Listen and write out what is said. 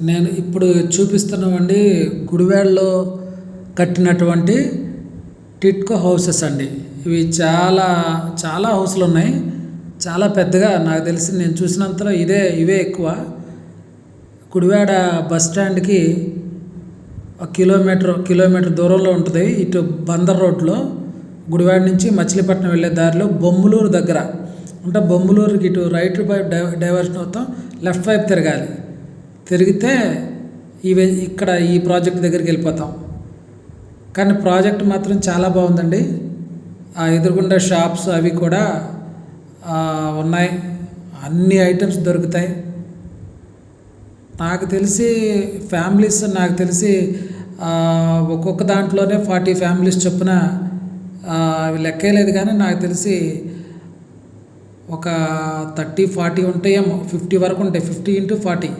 నేను ఇప్పుడు చూపిస్తున్నామండి గుడివాడలో కట్టినటువంటి టిట్కో హౌసెస్ అండి. ఇవి చాలా చాలా హౌస్లు ఉన్నాయి. చాలా పెద్దగా నాకు తెలిసి నేను చూసినంతలో ఇవే ఎక్కువ. గుడివాడ బస్ స్టాండ్కి ఒక కిలోమీటర్ దూరంలో ఉంటుంది. ఇటు బందర్ రోడ్లో గుడివాడ నుంచి మచిలీపట్నం వెళ్ళే దారిలో బొమ్మలూరు దగ్గర అంటే బొమ్మలూరుకి ఇటు రైట్ వైపు డైవర్షన్ అవుతాం, లెఫ్ట్ వైపు తిరగాలి. తిరిగితే ఇక్కడ ఈ ప్రాజెక్ట్ దగ్గరికి వెళ్ళిపోతాం. కానీ ప్రాజెక్ట్ మాత్రం చాలా బాగుందండి. ఆ ఎదురుగుండా షాప్స్ అవి కూడా ఉన్నాయి. అన్ని ఐటమ్స్ దొరుకుతాయి. నాకు తెలిసి ఒక్కొక్క దాంట్లోనే 40 ఫ్యామిలీస్ చొప్పున అవి లెక్కేలేదు, కానీ నాకు తెలిసి ఒక 30-40 ఉంటాయేమో, 50 వరకు ఉంటాయి. 50 x 40